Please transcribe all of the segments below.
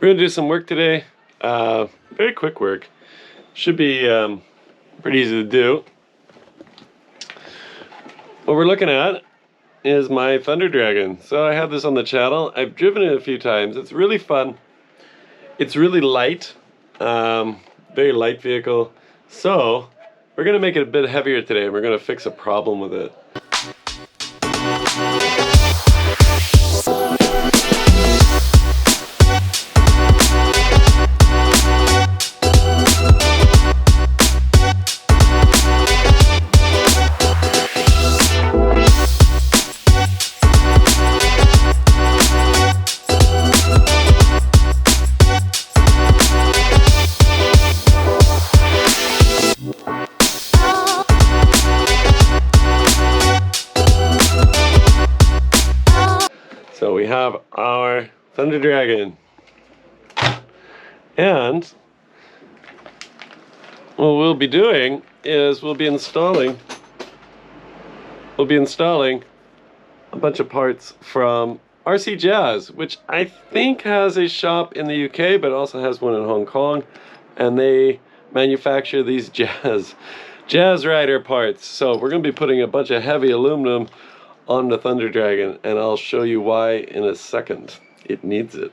We're going to do some work today. Very quick work. Should be pretty easy to do. What we're looking at is my Thunder Dragon. So I have this on the channel. I've driven it a few times. It's really fun. It's really light. Very light vehicle. So we're going to make it a bit heavier today. We're going to fix a problem with it. So we have our Thunder Dragon, and what we'll be doing is we'll be installing a bunch of parts from RCJaz, which I think has a shop in the UK but also has one in Hong Kong, and they manufacture these jazz rider parts. So we're going to be putting a bunch of heavy aluminum on the Thunder Dragon, and I'll show you why in a second. It needs it.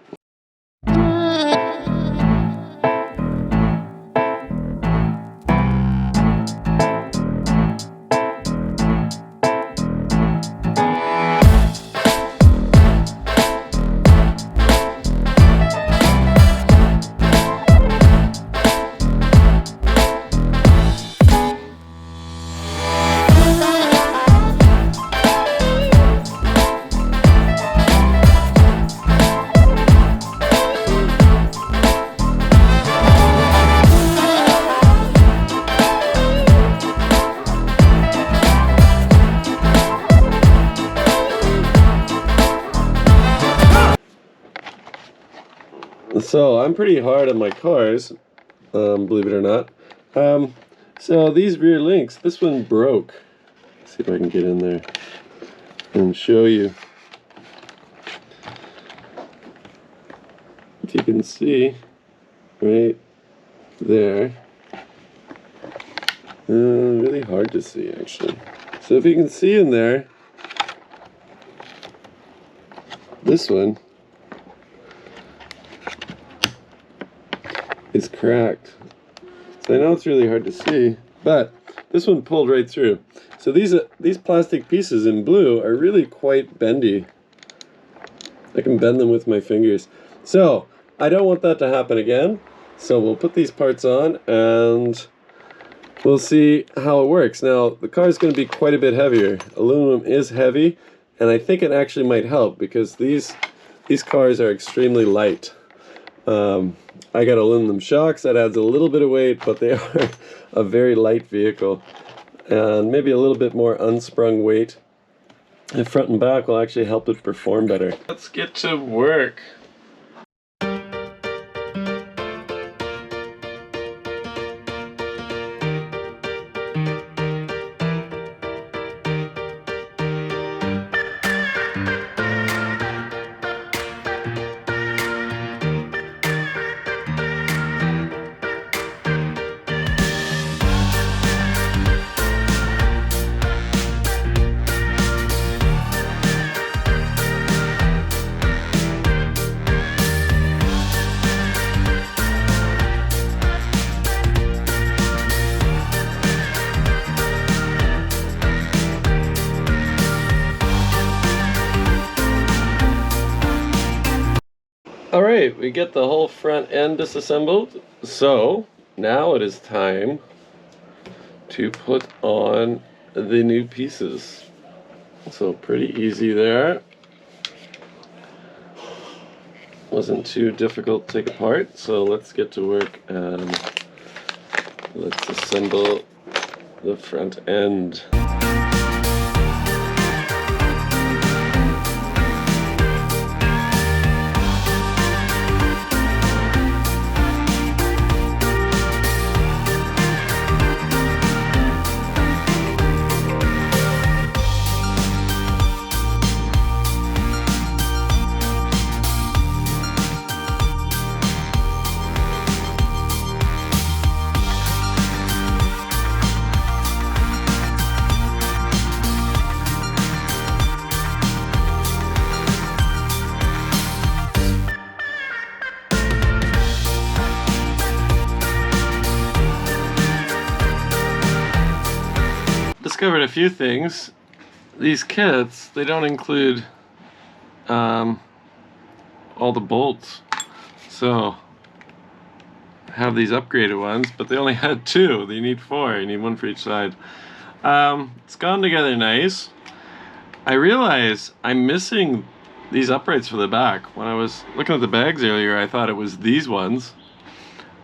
So I'm pretty hard on my cars, believe it or not. So these rear links, this one broke. Let's see if I can get in there and show you. If you can see right there. Really hard to see actually. So if you can see in there, this one is cracked. So I know it's really hard to see, but this one pulled right through. So these plastic pieces in blue are really quite bendy. I can bend them with my fingers. So I don't want that to happen again. So we'll put these parts on and we'll see how it works. Now the car is going to be quite a bit heavier. Aluminum is heavy, and I think it actually might help because these cars are extremely light. I got aluminum shocks, that adds a little bit of weight, but they are a very light vehicle. And maybe a little bit more unsprung weight in front and back will actually help it perform better. Let's get to work. Alright, we get the whole front end disassembled, so now it is time to put on the new pieces. So pretty easy there. Wasn't too difficult to take apart, so let's get to work and let's assemble the front end. discovered a few things. These kits, they don't include all the bolts. So I have these upgraded ones, but they only had 2. You need 4. You need 1 for each side. It's gone together nice. I realize I'm missing these uprights for the back. When I was looking at the bags earlier, I thought it was these ones.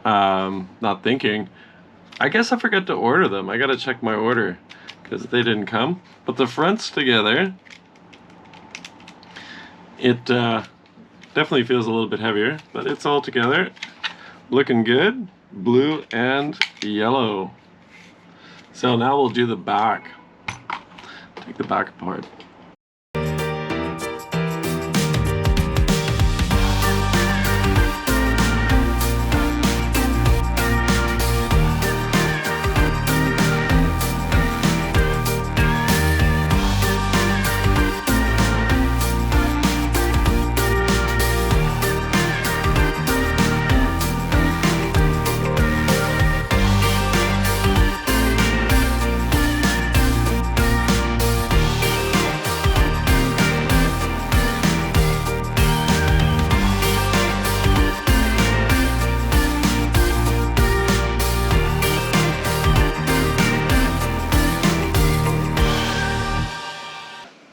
Not thinking. I guess I forgot to order them. I gotta check my order because they didn't come. But the front's together. It definitely feels a little bit heavier, but it's all together. Looking good. Blue and yellow. So now we'll do the back. Take the back apart.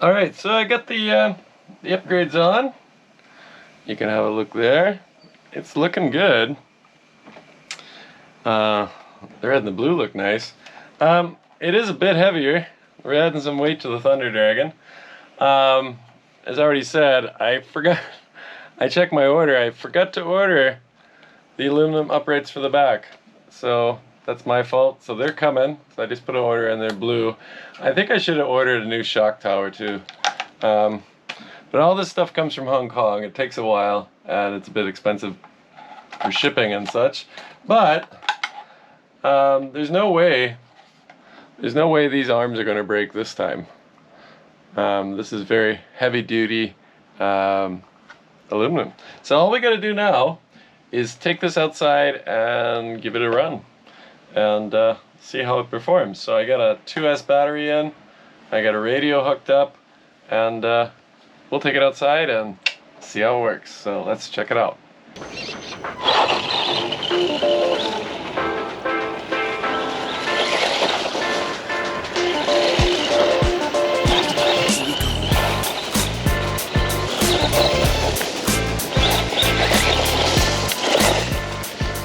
Alright, so I got the upgrades on. You can have a look there. It's looking good. The red and the blue look nice. It is a bit heavier. We're adding some weight to the Thunder Dragon. As I already said, I checked my order. I forgot to order the aluminum uprights for the back. So that's my fault. So they're coming. So I just put an order and they're blue. I think I should have ordered a new shock tower too. But all this stuff comes from Hong Kong. It takes a while and it's a bit expensive for shipping and such. But there's no way these arms are going to break this time. This is very heavy duty aluminum. So all we got to do now is take this outside and give it a run and see how it performs. So I got a 2S battery in, I got a radio hooked up, and we'll take it outside and see how it works. So let's check it out.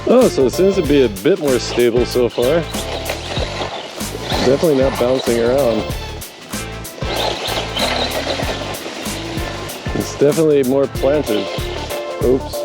Oh, so it seems to be a bit more stable so far. Definitely not bouncing around. It's definitely more planted. Oops.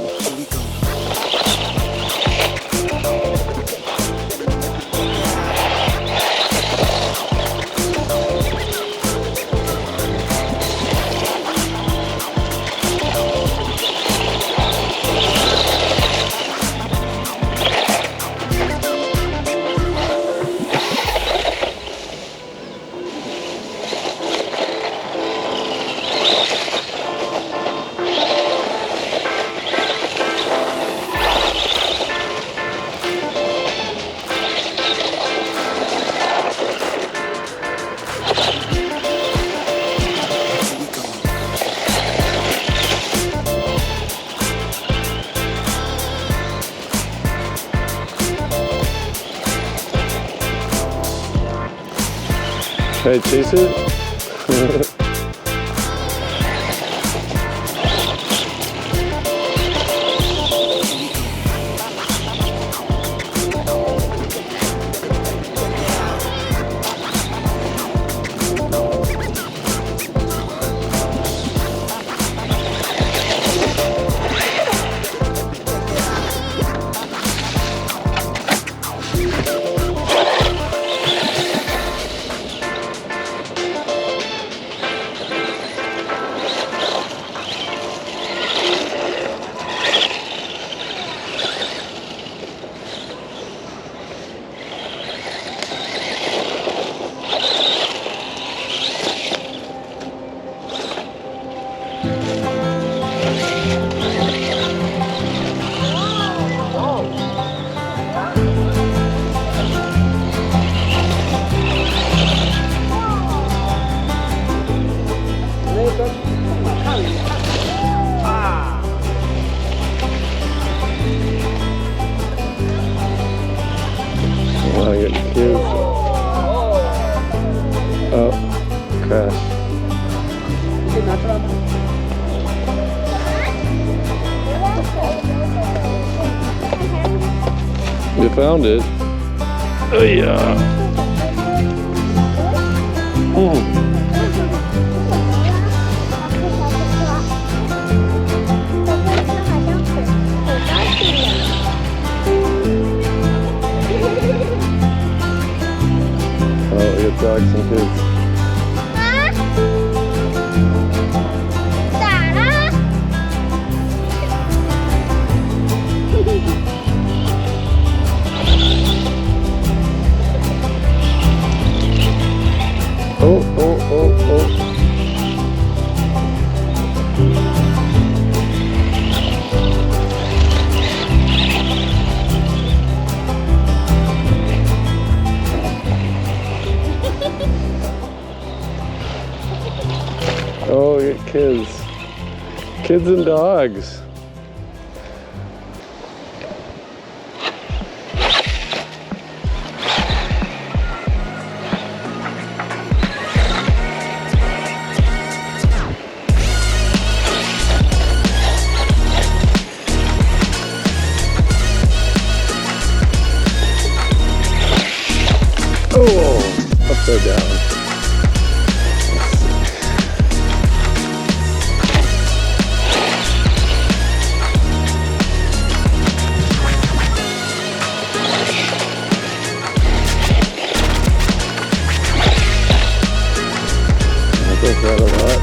Should I chase it? You found it. Oh yeah. Oh, we got dogs and kids. Oh, oh, oh, oh. Oh, you got kids. Kids and dogs. Oh, upside down. I think that a lot.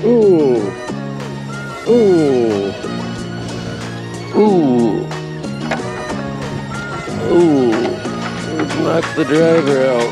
Ooh. Ooh. Ooh. Ooh. Let's knock the driver out.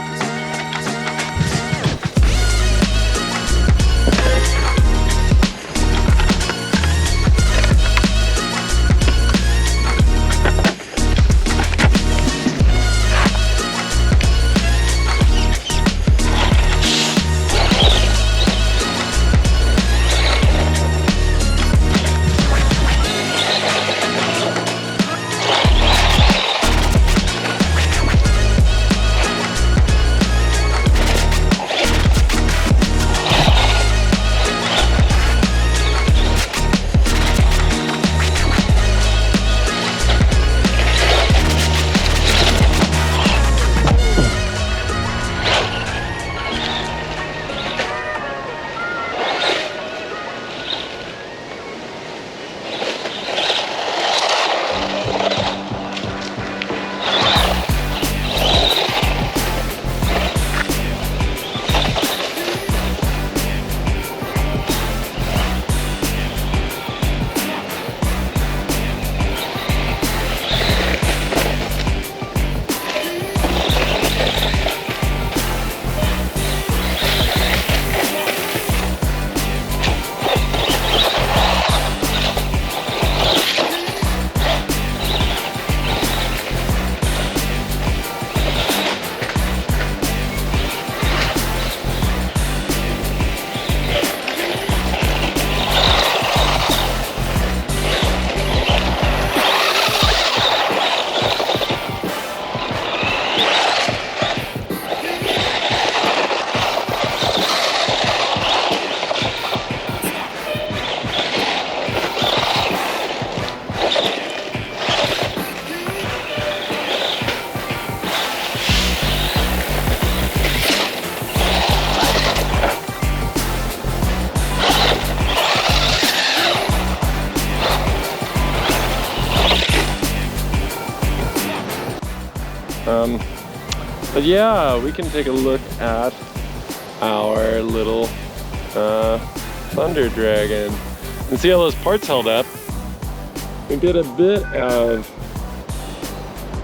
But yeah, we can take a look at our little Thunder Dragon and see how those parts held up. We did a bit of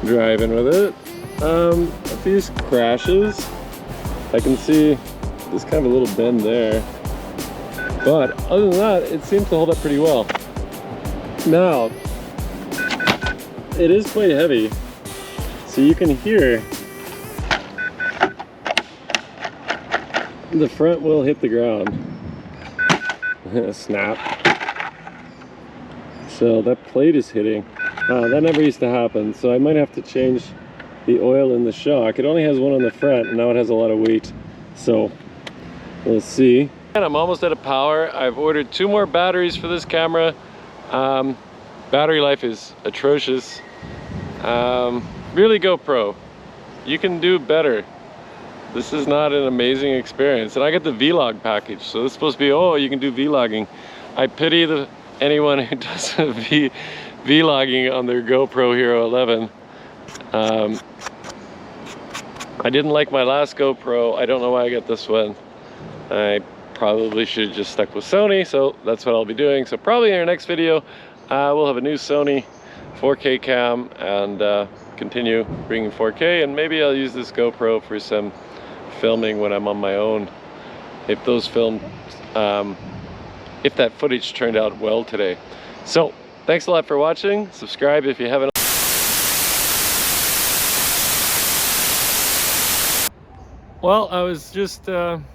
driving with it. A few crashes. I can see there's kind of a little bend there. But other than that, it seems to hold up pretty well. Now, it is quite heavy. So you can hear the front will hit the ground. Snap. So that plate is hitting. That never used to happen, so I might have to change the oil in the shock. It only has one on the front, and now it has a lot of weight. So we'll see. And I'm almost out of power. I've ordered 2 more batteries for this camera. Battery life is atrocious. Really GoPro, you can do better. This is not an amazing experience. And I got the vlog package, so this is supposed to be, oh, you can do vlogging. I pity anyone who does vlogging on their GoPro Hero 11. I didn't like my last GoPro. I don't know why I got this one. I probably should have just stuck with Sony, so that's what I'll be doing. So probably in our next video, we'll have a new Sony 4K cam and continue bringing 4K, and maybe I'll use this GoPro for some filming when I'm on my own. If those if that footage turned out well today. So thanks a lot for watching. Subscribe if you haven't. Well, I was just doing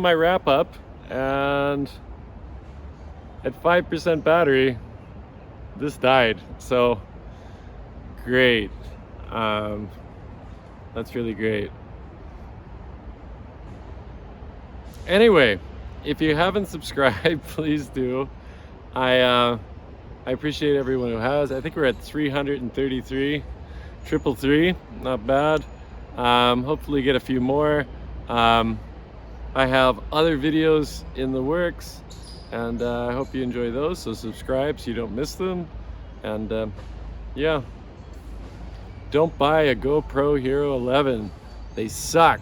my wrap up, and at 5% battery, this died. So great. That's really great. Anyway, if you haven't subscribed, please do. I appreciate everyone who has. I think we're at 333, 333, not bad. Hopefully get a few more. I have other videos in the works, and I hope you enjoy those, so subscribe so you don't miss them. And yeah, don't buy a GoPro Hero 11. They suck.